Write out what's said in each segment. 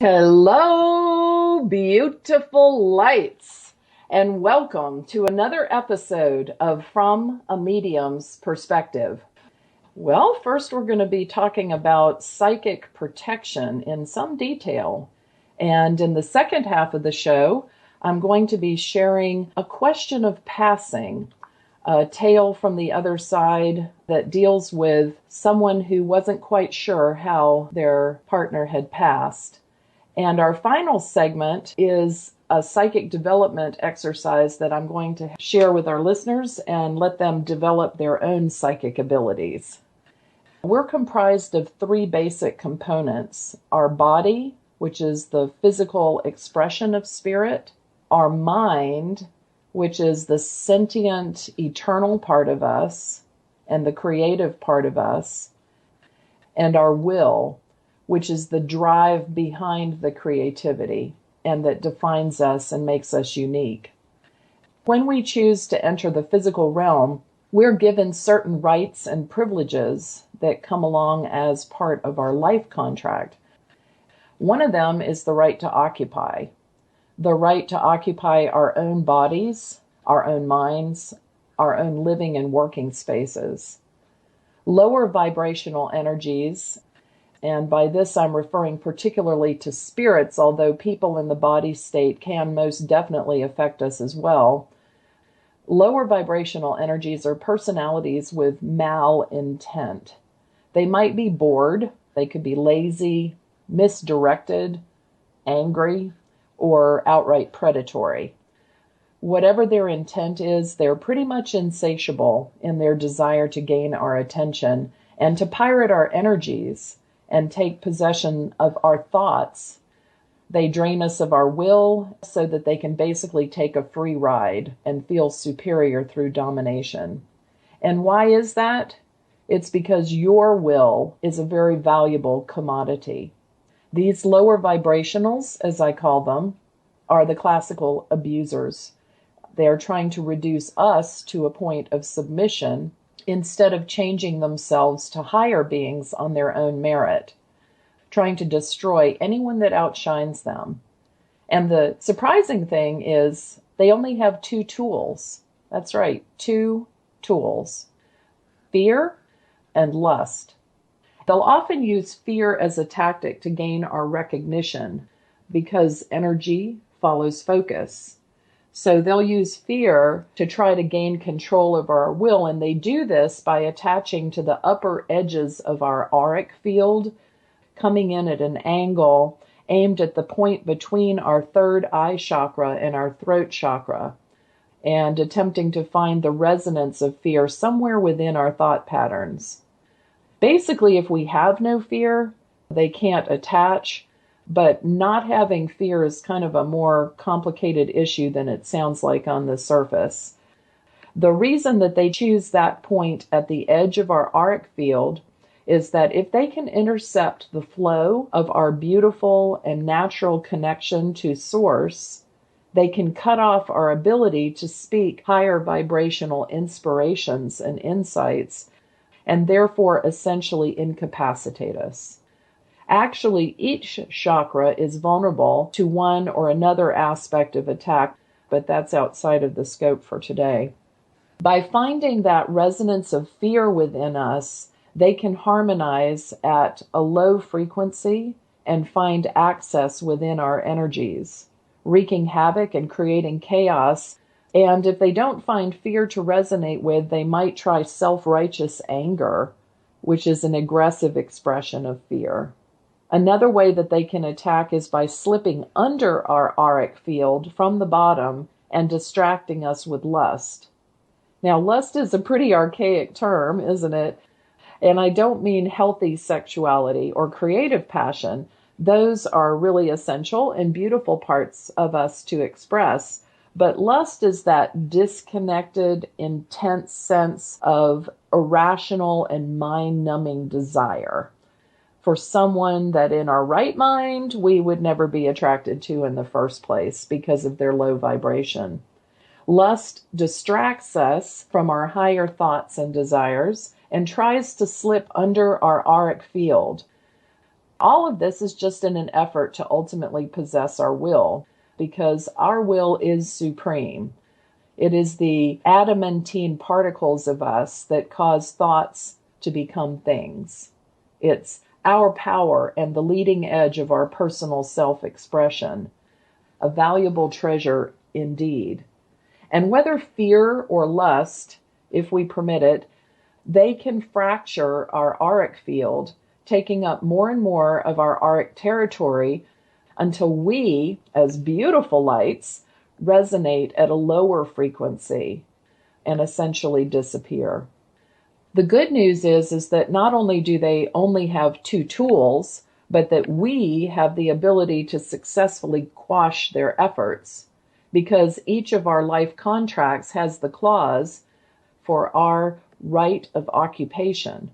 Hello, beautiful lights, and welcome to another episode of From a Medium's Perspective. Well, first we're going to be talking about psychic protection in some detail. And in the second half of the show, I'm going to be sharing a question of passing, a tale from the other side that deals with someone who wasn't quite sure how their partner had passed. And our final segment is a psychic development exercise that I'm going to share with our listeners and let them develop their own psychic abilities. We're comprised of three basic components: our body, which is the physical expression of spirit; our mind, which is the sentient, eternal part of us and the creative part of us; and our will, which is the drive behind the creativity and that defines us and makes us unique. When we choose to enter the physical realm, we're given certain rights and privileges that come along as part of our life contract. One of them is the right to occupy our own bodies, our own minds, our own living and working spaces. Lower vibrational energies, and by this I'm referring particularly to spirits, although people in the body state can most definitely affect us as well. Lower vibrational energies are personalities with malintent. They might be bored, they could be lazy, misdirected, angry, or outright predatory. Whatever their intent is, they're pretty much insatiable in their desire to gain our attention and to pirate our energies and take possession of our thoughts. They drain us of our will so that they can basically take a free ride and feel superior through domination. And why is that? It's because your will is a very valuable commodity. These lower vibrationals, as I call them, are the classical abusers. They are trying to reduce us to a point of submission instead of changing themselves to higher beings on their own merit, trying to destroy anyone that outshines them. And the surprising thing is they only have two tools. That's right, two tools: fear and lust. They'll often use fear as a tactic to gain our recognition because energy follows focus. So they'll use fear to try to gain control of our will, and they do this by attaching to the upper edges of our auric field, coming in at an angle aimed at the point between our third eye chakra and our throat chakra, and attempting to find the resonance of fear somewhere within our thought patterns. Basically, if we have no fear, they can't attach. But not having fear is kind of a more complicated issue than it sounds like on the surface. The reason that they choose that point at the edge of our auric field is that if they can intercept the flow of our beautiful and natural connection to Source, they can cut off our ability to speak higher vibrational inspirations and insights, and therefore essentially incapacitate us. Actually, each chakra is vulnerable to one or another aspect of attack, but that's outside of the scope for today. By finding that resonance of fear within us, they can harmonize at a low frequency and find access within our energies, wreaking havoc and creating chaos. And if they don't find fear to resonate with, they might try self-righteous anger, which is an aggressive expression of fear. Another way that they can attack is by slipping under our auric field from the bottom and distracting us with lust. Now, lust is a pretty archaic term, isn't it? And I don't mean healthy sexuality or creative passion. Those are really essential and beautiful parts of us to express. But lust is that disconnected, intense sense of irrational and mind-numbing desire for someone that in our right mind we would never be attracted to in the first place because of their low vibration. Lust distracts us from our higher thoughts and desires and tries to slip under our auric field. All of this is just in an effort to ultimately possess our will, because our will is supreme. It is the adamantine particles of us that cause thoughts to become things. It's our power and the leading edge of our personal self-expression, a valuable treasure indeed. And whether fear or lust, if we permit it, they can fracture our auric field, taking up more and more of our auric territory until we, as beautiful lights, resonate at a lower frequency and essentially disappear. The good news is that not only do they only have two tools, but that we have the ability to successfully quash their efforts, because each of our life contracts has the clause for our right of occupation.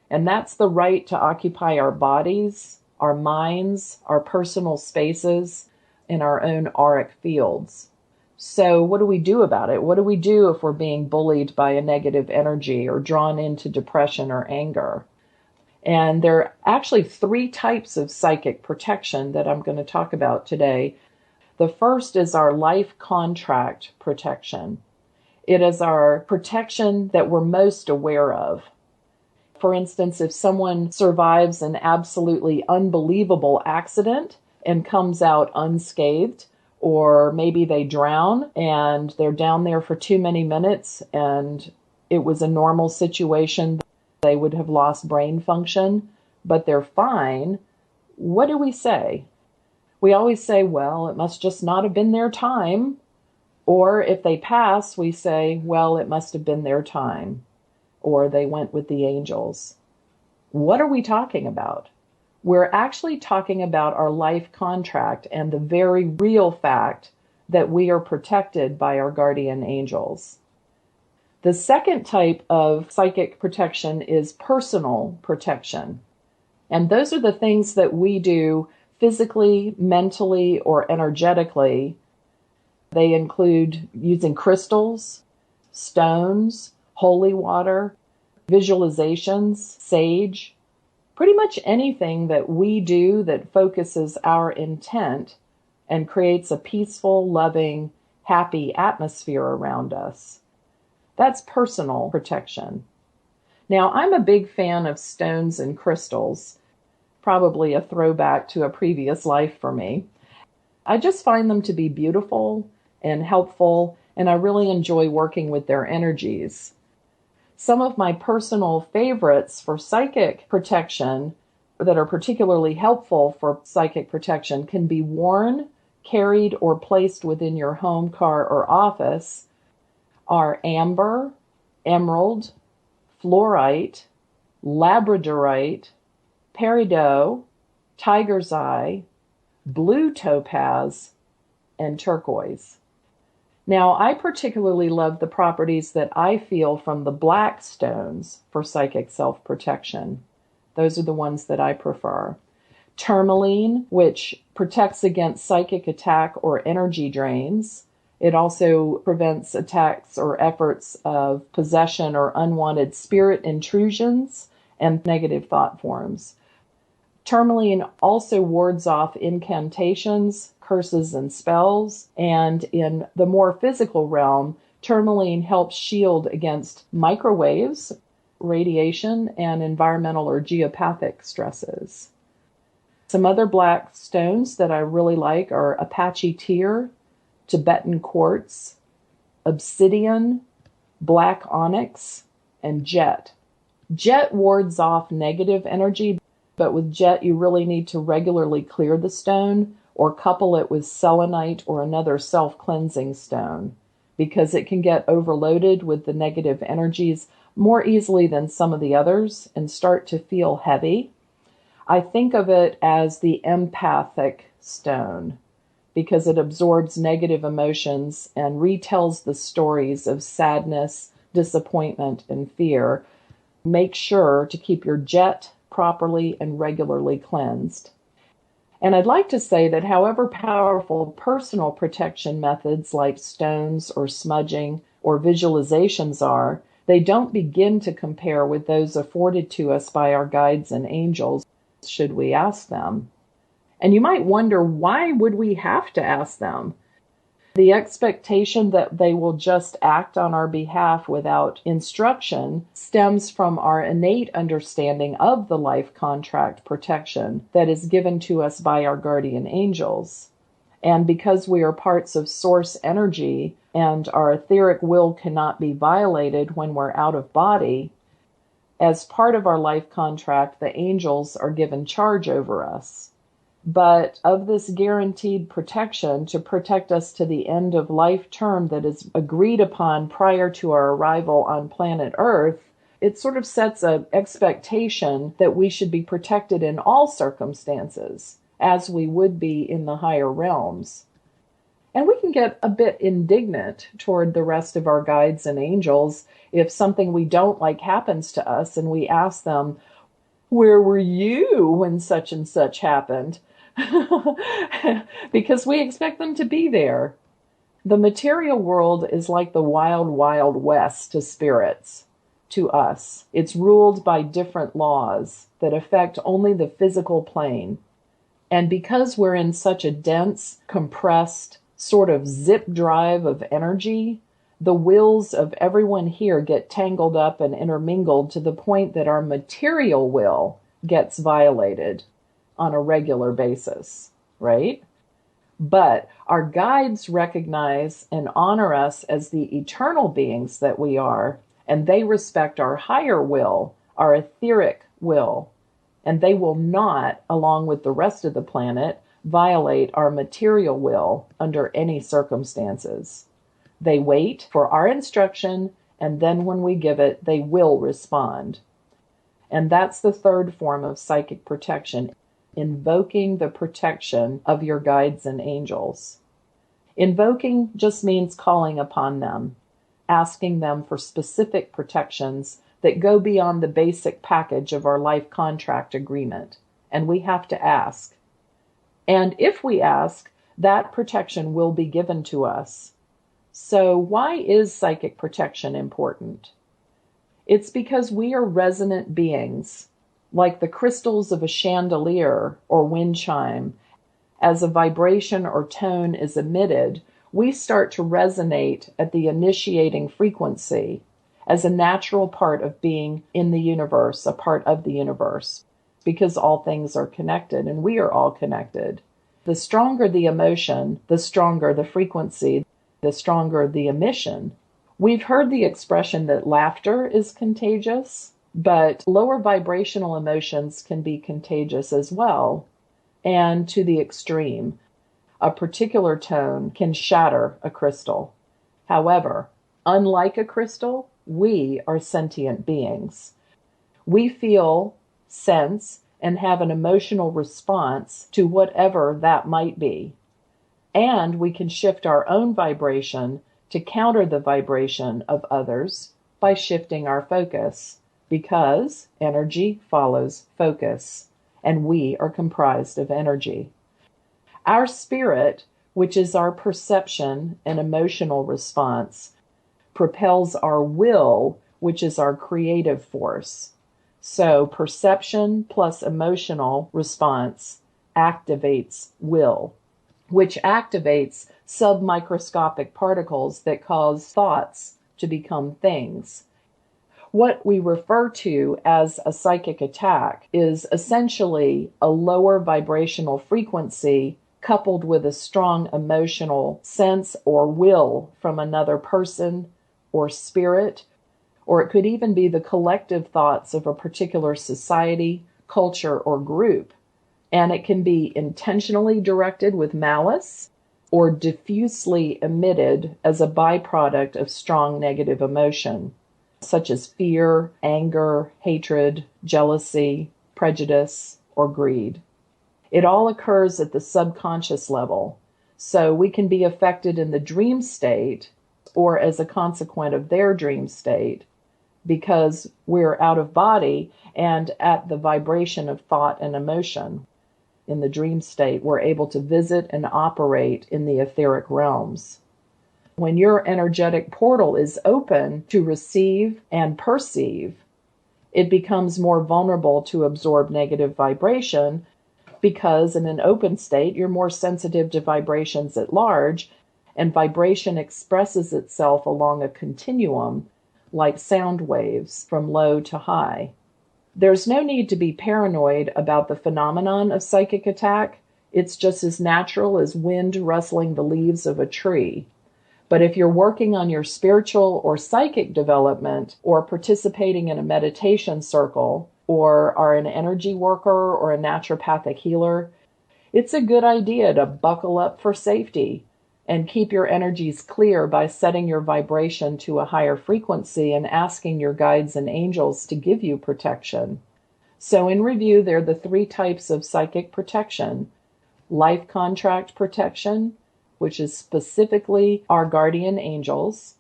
And that's the right to occupy our bodies, our minds, our personal spaces, and our own auric fields. So what do we do about it? What do we do if we're being bullied by a negative energy or drawn into depression or anger? And there are actually 3 types of psychic protection that I'm going to talk about today. The first is our life contract protection. It is our protection that we're most aware of. For instance, if someone survives an absolutely unbelievable accident and comes out unscathed, or maybe they drown and they're down there for too many minutes and it was a normal situation, they would have lost brain function, but they're fine, what do we say? We always say, well, it must just not have been their time. Or if they pass, we say, well, it must have been their time. Or they went with the angels. What are we talking about? We're actually talking about our life contract and the very real fact that we are protected by our guardian angels. The second type of psychic protection is personal protection. And those are the things that we do physically, mentally, or energetically. They include using crystals, stones, holy water, visualizations, sage, pretty much anything that we do that focuses our intent and creates a peaceful, loving, happy atmosphere around us. That's personal protection. Now, I'm a big fan of stones and crystals, probably a throwback to a previous life for me. I just find them to be beautiful and helpful, and I really enjoy working with their energies. Some of my personal favorites for psychic protection that are particularly helpful for psychic protection can be worn, carried, or placed within your home, car, or office are amber, emerald, fluorite, labradorite, peridot, tiger's eye, blue topaz, and turquoise. Now, I particularly love the properties that I feel from the black stones for psychic self-protection. Those are the ones that I prefer. Tourmaline, which protects against psychic attack or energy drains. It also prevents attacks or efforts of possession or unwanted spirit intrusions and negative thought forms. Tourmaline also wards off incantations, curses, and spells. And in the more physical realm, tourmaline helps shield against microwaves, radiation, and environmental or geopathic stresses. Some other black stones that I really like are Apache tear, Tibetan quartz, obsidian, black onyx, and jet. Jet wards off negative energy, but with jet you really need to regularly clear the stone or couple it with selenite or another self-cleansing stone, because it can get overloaded with the negative energies more easily than some of the others and start to feel heavy. I think of it as the empathic stone because it absorbs negative emotions and retells the stories of sadness, disappointment, and fear. Make sure to keep your jet properly and regularly cleansed. And I'd like to say that however powerful personal protection methods like stones or smudging or visualizations are, they don't begin to compare with those afforded to us by our guides and angels. should we ask them? And you might wonder, why would we have to ask them? The expectation that they will just act on our behalf without instruction stems from our innate understanding of the life contract protection that is given to us by our guardian angels. And because we are parts of source energy and our etheric will cannot be violated when we're out of body, as part of our life contract, the angels are given charge over us. But of this guaranteed protection to protect us to the end of life term that is agreed upon prior to our arrival on planet Earth, it sort of sets an expectation that we should be protected in all circumstances, as we would be in the higher realms. And we can get a bit indignant toward the rest of our guides and angels if something we don't like happens to us and we ask them, "Where were you when such and such happened?" Because we expect them to be there. The material world is like the wild, wild west to spirits. To us, it's ruled by different laws that affect only the physical plane. And because we're in such a dense, compressed, sort of zip drive of energy, the wills of everyone here get tangled up and intermingled to the point that our material will gets violated on a regular basis, right? But our guides recognize and honor us as the eternal beings that we are, and they respect our higher will, our etheric will, and they will not, along with the rest of the planet, violate our material will under any circumstances. They wait for our instruction, and then when we give it, they will respond. And that's the third form of psychic protection, invoking the protection of your guides and angels. Invoking just means calling upon them, asking them for specific protections that go beyond the basic package of our life contract agreement. And we have to ask. And if we ask, that protection will be given to us. So why is psychic protection important? It's because we are resonant beings, like the crystals of a chandelier or wind chime. As a vibration or tone is emitted, we start to resonate at the initiating frequency as a natural part of being in the universe, a part of the universe, because all things are connected and we are all connected. The stronger the emotion, the stronger the frequency, the stronger the emission. We've heard the expression that laughter is contagious, but lower vibrational emotions can be contagious as well, and to the extreme. A particular tone can shatter a crystal. However, unlike a crystal, we are sentient beings. We feel, sense, and have an emotional response to whatever that might be. And we can shift our own vibration to counter the vibration of others by shifting our focus, because energy follows focus, and we are comprised of energy. Our spirit, which is our perception and emotional response, propels our will, which is our creative force. So perception plus emotional response activates will, which activates submicroscopic particles that cause thoughts to become things. What we refer to as a psychic attack is essentially a lower vibrational frequency coupled with a strong emotional sense or will from another person or spirit, or it could even be the collective thoughts of a particular society, culture, or group. And it can be intentionally directed with malice or diffusely emitted as a byproduct of strong negative emotion, such as fear, anger, hatred, jealousy, prejudice, or greed. It all occurs at the subconscious level, so we can be affected in the dream state or as a consequence of their dream state, because we're out of body and at the vibration of thought and emotion. In the dream state, we're able to visit and operate in the etheric realms. When your energetic portal is open to receive and perceive, it becomes more vulnerable to absorb negative vibration because in an open state, you're more sensitive to vibrations at large, and vibration expresses itself along a continuum like sound waves from low to high. There's no need to be paranoid about the phenomenon of psychic attack. It's just as natural as wind rustling the leaves of a tree. But if you're working on your spiritual or psychic development, or participating in a meditation circle, or are an energy worker or a naturopathic healer, it's a good idea to buckle up for safety and keep your energies clear by setting your vibration to a higher frequency and asking your guides and angels to give you protection. So in review, there are the 3 types of psychic protection: life contract protection, which is specifically our guardian angels;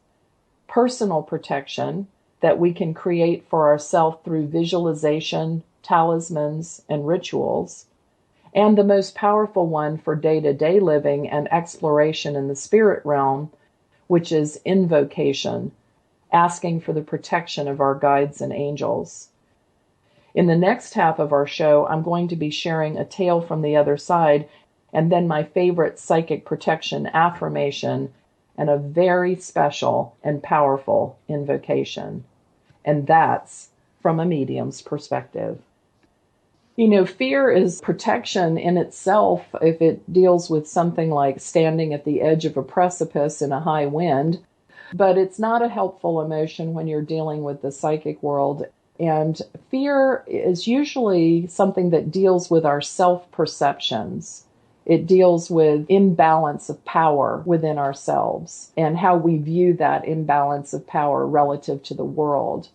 personal protection that we can create for ourselves through visualization, talismans, and rituals; and the most powerful one for day-to-day living and exploration in the spirit realm, which is invocation, asking for the protection of our guides and angels. In the next half of our show, I'm going to be sharing a tale from the other side, and then my favorite psychic protection affirmation, and a very special and powerful invocation. And that's from a medium's perspective. You know, fear is protection in itself if it deals with something like standing at the edge of a precipice in a high wind, but it's not a helpful emotion when you're dealing with the psychic world. And fear is usually something that deals with our self-perceptions. It deals with imbalance of power within ourselves and how we view that imbalance of power relative to the world.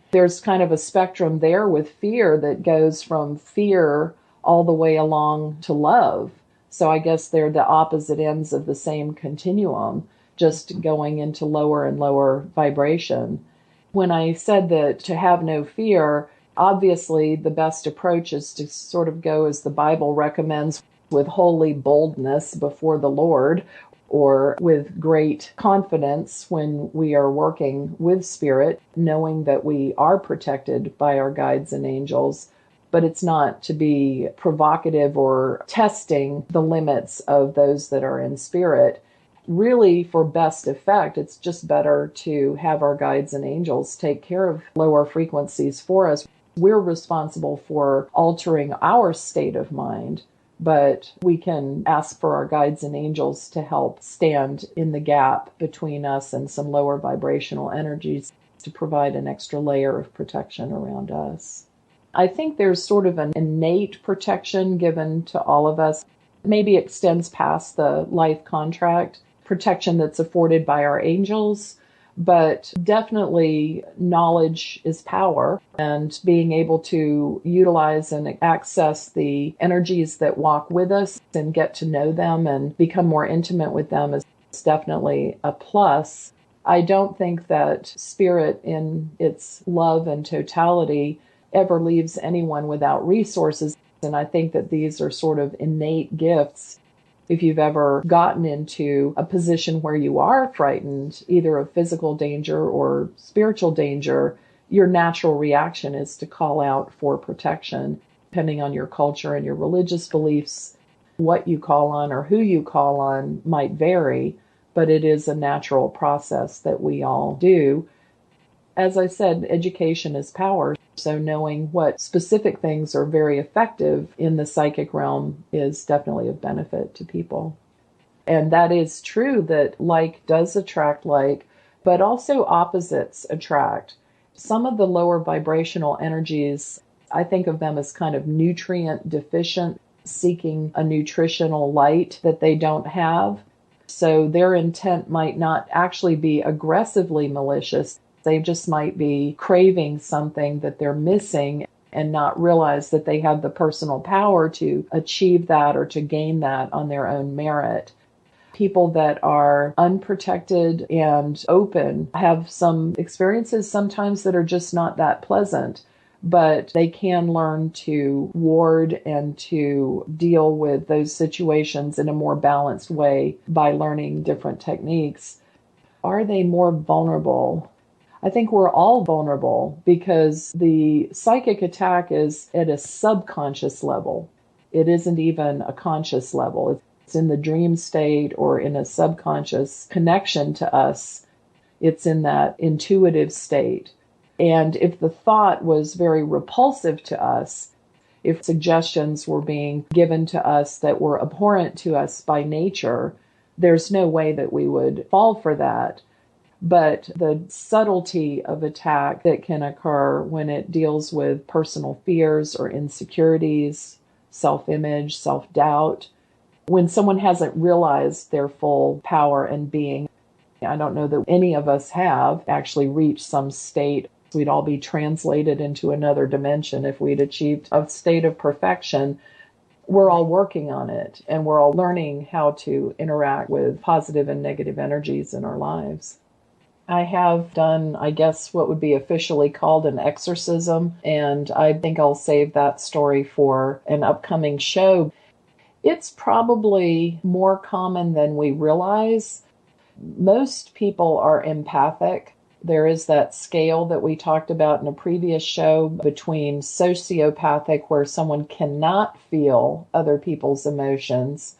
There's kind of a spectrum there with fear that goes from fear all the way along to love. So I guess they're the opposite ends of the same continuum, just going into lower and lower vibration. When I said that to have no fear, obviously the best approach is to sort of go as the Bible recommends, with holy boldness before the Lord, or with great confidence when we are working with spirit, knowing that we are protected by our guides and angels. But it's not to be provocative or testing the limits of those that are in spirit. Really, for best effect, it's just better to have our guides and angels take care of lower frequencies for us. We're responsible for altering our state of mind, but we can ask for our guides and angels to help stand in the gap between us and some lower vibrational energies to provide an extra layer of protection around us. I think there's sort of an innate protection given to all of us. Maybe extends past the life contract protection that's afforded by our angels, but definitely knowledge is power, and being able to utilize and access the energies that walk with us and get to know them and become more intimate with them is definitely a plus. I don't think that spirit in its love and totality ever leaves anyone without resources, and I think that these are sort of innate gifts. If you've ever gotten into a position where you are frightened, either of physical danger or spiritual danger, your natural reaction is to call out for protection. Depending on your culture and your religious beliefs, what you call on or who you call on might vary, but it is a natural process that we all do. As I said, education is power, so knowing what specific things are very effective in the psychic realm is definitely of benefit to people. And that is true that like does attract like, but also opposites attract. Some of the lower vibrational energies, I think of them as kind of nutrient deficient, seeking a nutritional light that they don't have. So their intent might not actually be aggressively malicious. They just might be craving something that they're missing and not realize that they have the personal power to achieve that or to gain that on their own merit. People that are unprotected and open have some experiences sometimes that are just not that pleasant, but they can learn to ward and to deal with those situations in a more balanced way by learning different techniques. Are they more vulnerable? I think we're all vulnerable because the psychic attack is at a subconscious level. It isn't even a conscious level. It's in the dream state or in a subconscious connection to us. It's in that intuitive state. And if the thought was very repulsive to us, if suggestions were being given to us that were abhorrent to us by nature, there's no way that we would fall for that. But the subtlety of attack that can occur when it deals with personal fears or insecurities, self-image, self-doubt, when someone hasn't realized their full power and being, I don't know that any of us have actually reached some state. We'd all be translated into another dimension if we'd achieved a state of perfection. We're all working on it, and we're all learning how to interact with positive and negative energies in our lives. I have done, I guess, what would be officially called an exorcism, and I think I'll save that story for an upcoming show. It's probably more common than we realize. Most people are empathic. There is that scale that we talked about in a previous show between sociopathic, where someone cannot feel other people's emotions,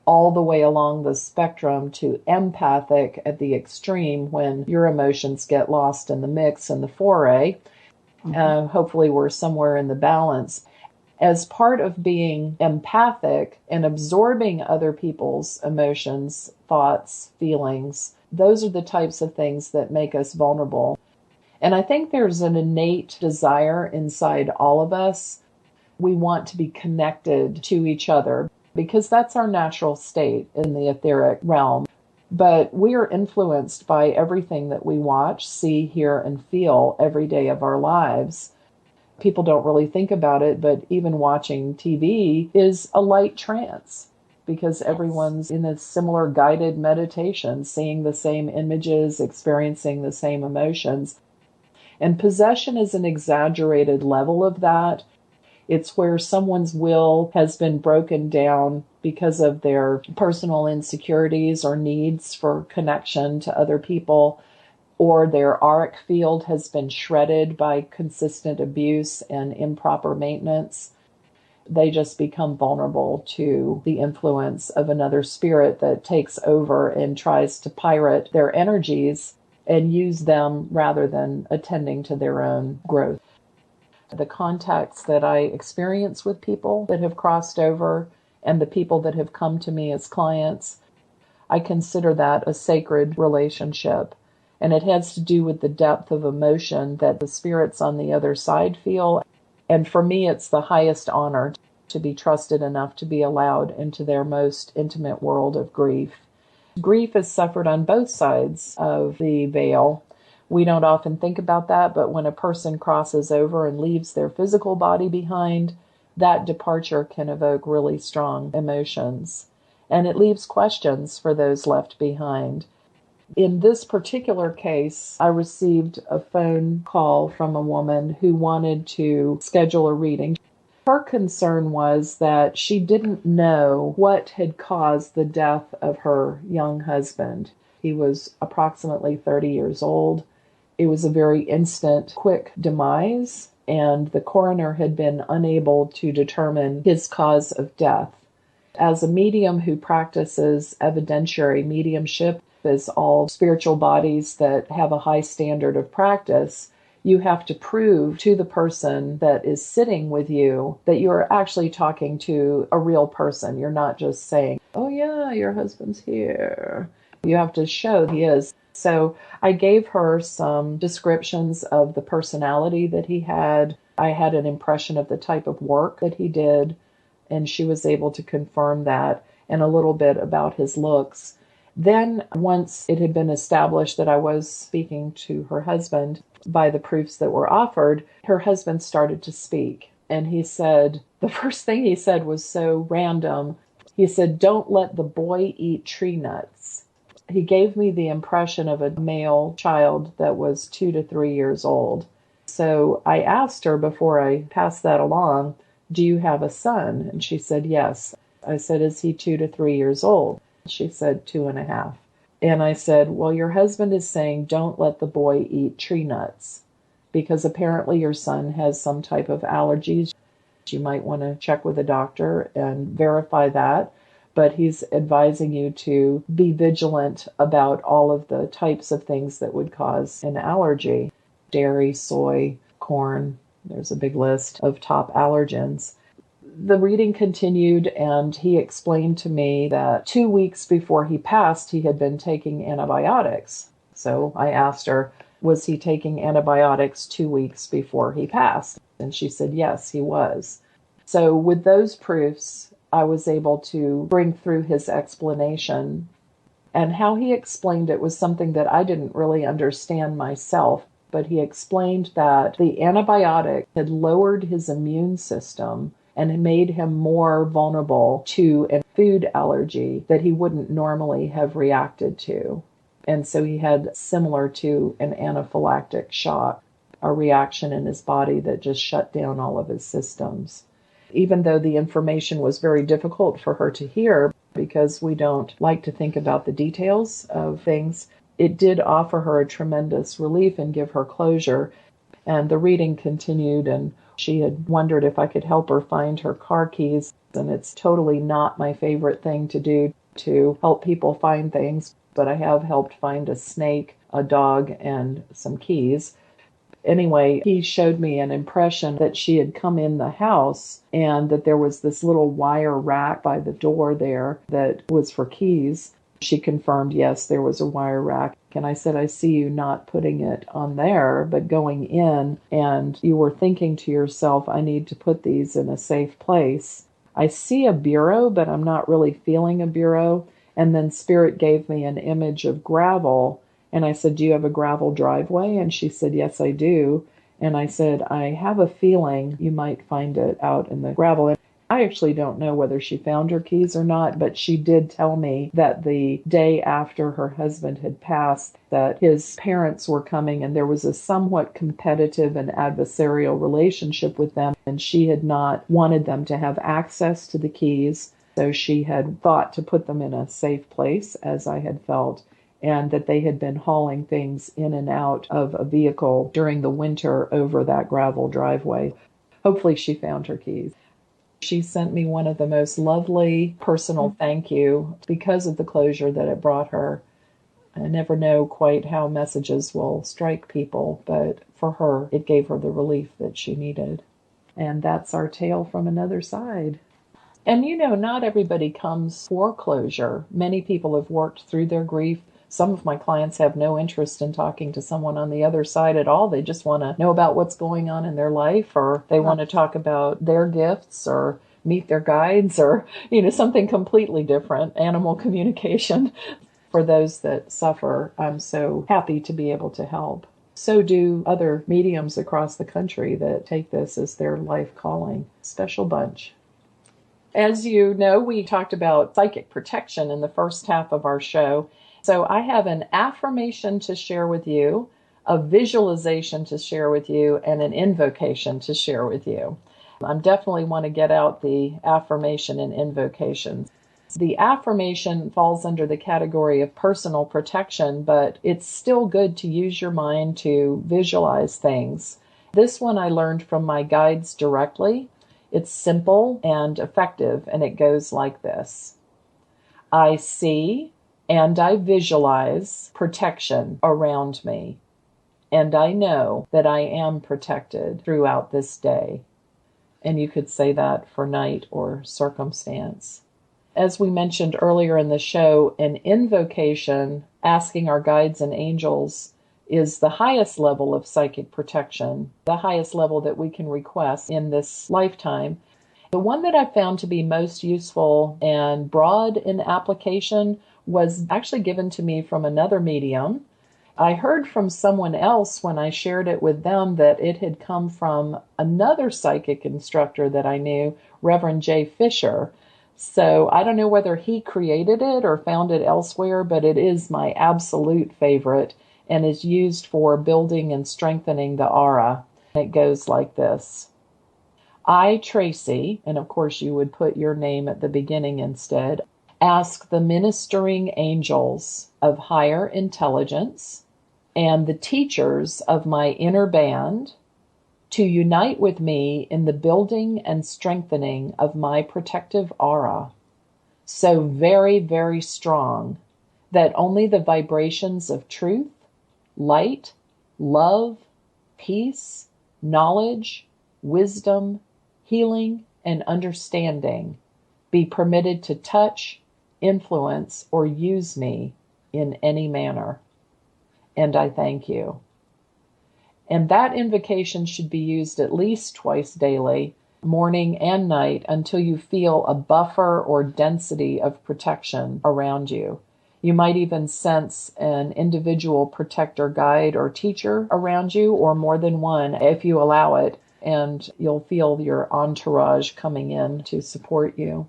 all the way along the spectrum to empathic at the extreme when your emotions get lost in the mix and the foray. Hopefully we're somewhere in the balance. As part of being empathic and absorbing other people's emotions, thoughts, feelings, those are the types of things that make us vulnerable. And I think there's an innate desire inside all of us. We want to be connected to each other because that's our natural state in the etheric realm. But we are influenced by everything that we watch, see, hear, and feel every day of our lives. People don't really think about it, but even watching TV is a light trance because everyone's in a similar guided meditation, seeing the same images, experiencing the same emotions. And possession is an exaggerated level of that. It's where someone's will has been broken down because of their personal insecurities or needs for connection to other people, or their auric field has been shredded by consistent abuse and improper maintenance. They just become vulnerable to the influence of another spirit that takes over and tries to pirate their energies and use them rather than attending to their own growth. The contacts that I experience with people that have crossed over and the people that have come to me as clients, I consider that a sacred relationship. And it has to do with the depth of emotion that the spirits on the other side feel. And for me, it's the highest honor to be trusted enough to be allowed into their most intimate world of grief. Grief is suffered on both sides of the veil. We don't often think about that, but when a person crosses over and leaves their physical body behind, that departure can evoke really strong emotions. And it leaves questions for those left behind. In this particular case, I received a phone call from a woman who wanted to schedule a reading. Her concern was that she didn't know what had caused the death of her young husband. He was approximately 30 years old. It was a very instant, quick demise, and the coroner had been unable to determine his cause of death. As a medium who practices evidentiary mediumship, as all spiritual bodies that have a high standard of practice, you have to prove to the person that is sitting with you that you're actually talking to a real person. You're not just saying, oh yeah, your husband's here. You have to show he is. So I gave her some descriptions of the personality that he had. I had an impression of the type of work that he did, and she was able to confirm that, and a little bit about his looks. Then, once it had been established that I was speaking to her husband by the proofs that were offered, her husband started to speak. And he said, the first thing he said was so random. He said, "Don't let the boy eat tree nuts." He gave me the impression of a male child that was 2 to 3 years old. So I asked her before I passed that along, "Do you have a son?" And she said, "Yes." I said, "Is he 2 to 3 years old?" She said 2.5. And I said, well, your husband is saying don't let the boy eat tree nuts because apparently your son has some type of allergies. You might want to check with a doctor and verify that. But he's advising you to be vigilant about all of the types of things that would cause an allergy. Dairy, soy, corn, there's a big list of top allergens. The reading continued, and he explained to me that 2 weeks before he passed, he had been taking antibiotics. So I asked her, was he taking antibiotics 2 weeks before he passed? And she said, yes, he was. So with those proofs, I was able to bring through his explanation. And how he explained it was something that I didn't really understand myself. But he explained that the antibiotic had lowered his immune system and made him more vulnerable to a food allergy that he wouldn't normally have reacted to. And so he had similar to an anaphylactic shock, a reaction in his body that just shut down all of his systems. Even though the information was very difficult for her to hear, because we don't like to think about the details of things, it did offer her a tremendous relief and give her closure. And the reading continued, and she had wondered if I could help her find her car keys. And it's totally not my favorite thing to do, to help people find things, but I have helped find a snake, a dog, and some keys. Anyway, he showed me an impression that she had come in the house and that there was this little wire rack by the door there that was for keys. She confirmed, yes, there was a wire rack. And I said, I see you not putting it on there, but going in, and you were thinking to yourself, I need to put these in a safe place. I see a bureau, but I'm not really feeling a bureau. And then Spirit gave me an image of gravel. And I said, do you have a gravel driveway? And she said, yes, I do. And I said, I have a feeling you might find it out in the gravel. And I actually don't know whether she found her keys or not, but she did tell me that the day after her husband had passed, that his parents were coming and there was a somewhat competitive and adversarial relationship with them. And she had not wanted them to have access to the keys. So she had thought to put them in a safe place, as I had felt, and that they had been hauling things in and out of a vehicle during the winter over that gravel driveway. Hopefully she found her keys. She sent me one of the most lovely personal thank you because of the closure that it brought her. I never know quite how messages will strike people, but for her, it gave her the relief that she needed. And that's our tale from another side. And not everybody comes for closure. Many people have worked through their grief. Some of my clients have no interest in talking to someone on the other side at all. They just want to know about what's going on in their life, or they want to talk about their gifts or meet their guides or, something completely different, animal communication. For those that suffer, I'm so happy to be able to help. So do other mediums across the country that take this as their life calling. Special bunch. As you know, we talked about psychic protection in the first half of our show. So I have an affirmation to share with you, a visualization to share with you, and an invocation to share with you. I definitely want to get out the affirmation and invocation. The affirmation falls under the category of personal protection, but it's still good to use your mind to visualize things. This one I learned from my guides directly. It's simple and effective, and it goes like this. I see and I visualize protection around me, and I know that I am protected throughout this day. And you could say that for night or circumstance. As we mentioned earlier in the show, an invocation, asking our guides and angels, is the highest level of psychic protection, the highest level that we can request in this lifetime. The one that I found to be most useful and broad in application was actually given to me from another medium. I heard from someone else when I shared it with them that it had come from another psychic instructor that I knew, Reverend J. Fisher. So I don't know whether he created it or found it elsewhere, but it is my absolute favorite and is used for building and strengthening the aura. It goes like this. I, Tracey, and of course you would put your name at the beginning instead, ask the ministering angels of higher intelligence and the teachers of my inner band to unite with me in the building and strengthening of my protective aura, so very, very strong that only the vibrations of truth, light, love, peace, knowledge, wisdom, healing, and understanding be permitted to touch, influence, or use me in any manner. And I thank you. And that invocation should be used at least twice daily, morning and night, until you feel a buffer or density of protection around you. You might even sense an individual protector, guide, or teacher around you, or more than one if you allow it, and you'll feel your entourage coming in to support you.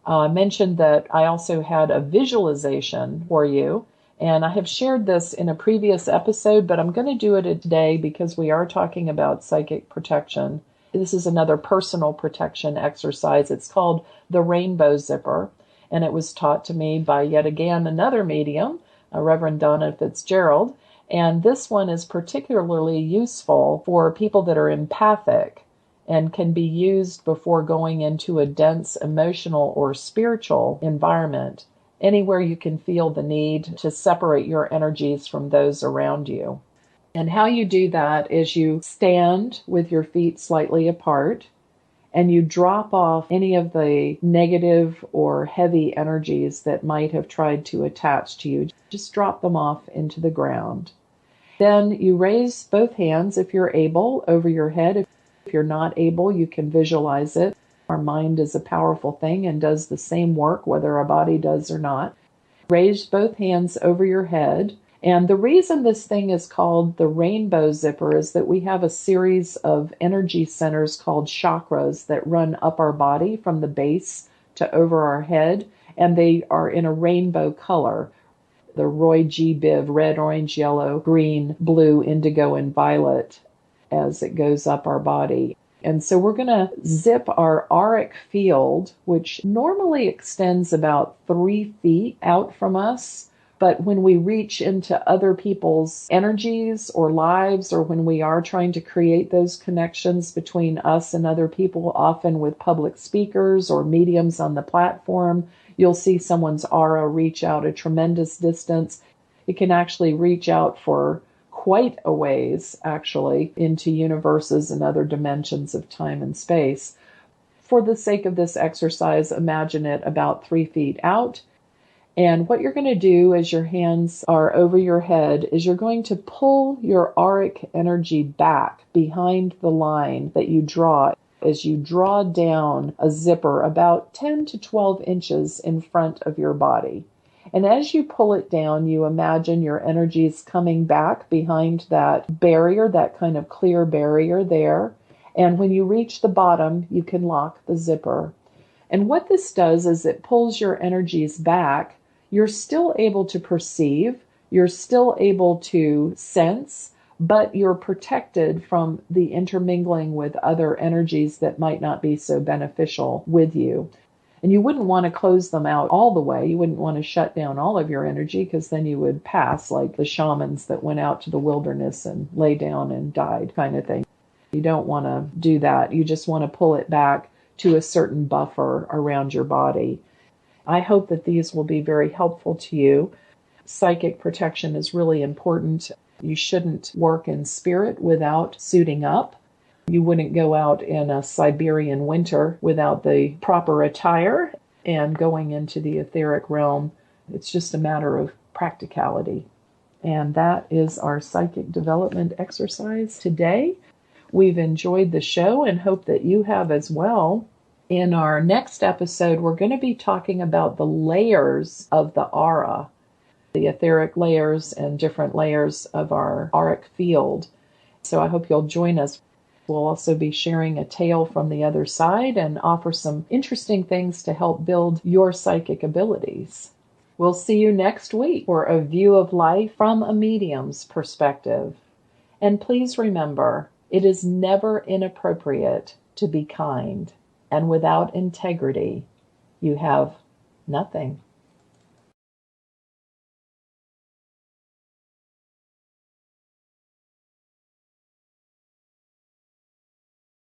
I mentioned that I also had a visualization for you, and I have shared this in a previous episode, but I'm going to do it today because we are talking about psychic protection. This is another personal protection exercise. It's called the Rainbow Zipper, and it was taught to me by yet again another medium, Reverend Donna Fitzgerald. And this one is particularly useful for people that are empathic and can be used before going into a dense emotional or spiritual environment, anywhere you can feel the need to separate your energies from those around you. And how you do that is you stand with your feet slightly apart and you drop off any of the negative or heavy energies that might have tried to attach to you. Just drop them off into the ground. Then you raise both hands, if you're able, over your head. If you're not able, you can visualize it. Our mind is a powerful thing and does the same work whether our body does or not. Raise both hands over your head. And the reason this thing is called the Rainbow Zipper is that we have a series of energy centers called chakras that run up our body from the base to over our head, and they are in a rainbow color. The Roy G. Biv, red, orange, yellow, green, blue, indigo, and violet as it goes up our body. And so we're going to zip our auric field, which normally extends about 3 feet out from us. But when we reach into other people's energies or lives, or when we are trying to create those connections between us and other people, often with public speakers or mediums on the platform, you'll see someone's aura reach out a tremendous distance. It can actually reach out for quite a ways, actually, into universes and other dimensions of time and space. For the sake of this exercise, imagine it about 3 feet out. And what you're going to do as your hands are over your head is you're going to pull your auric energy back behind the line that you draw as you draw down a zipper about 10 to 12 inches in front of your body. And as you pull it down, you imagine your energies coming back behind that barrier, that kind of clear barrier there. And when you reach the bottom, you can lock the zipper. And what this does is it pulls your energies back. You're still able to perceive, you're still able to sense, but you're protected from the intermingling with other energies that might not be so beneficial with you. And you wouldn't want to close them out all the way. You wouldn't want to shut down all of your energy, because then you would pass like the shamans that went out to the wilderness and lay down and died kind of thing. You don't want to do that. You just want to pull it back to a certain buffer around your body. I hope that these will be very helpful to you. Psychic protection is really important. You shouldn't work in spirit without suiting up. You wouldn't go out in a Siberian winter without the proper attire and going into the etheric realm. It's just a matter of practicality. And that is our psychic development exercise today. We've enjoyed the show and hope that you have as well. In our next episode, we're going to be talking about the layers of the aura, the etheric layers and different layers of our auric field. So I hope you'll join us. We'll also be sharing a tale from the other side and offer some interesting things to help build your psychic abilities. We'll see you next week for a view of life from a medium's perspective. And please remember, it is never inappropriate to be kind. And without integrity, you have nothing.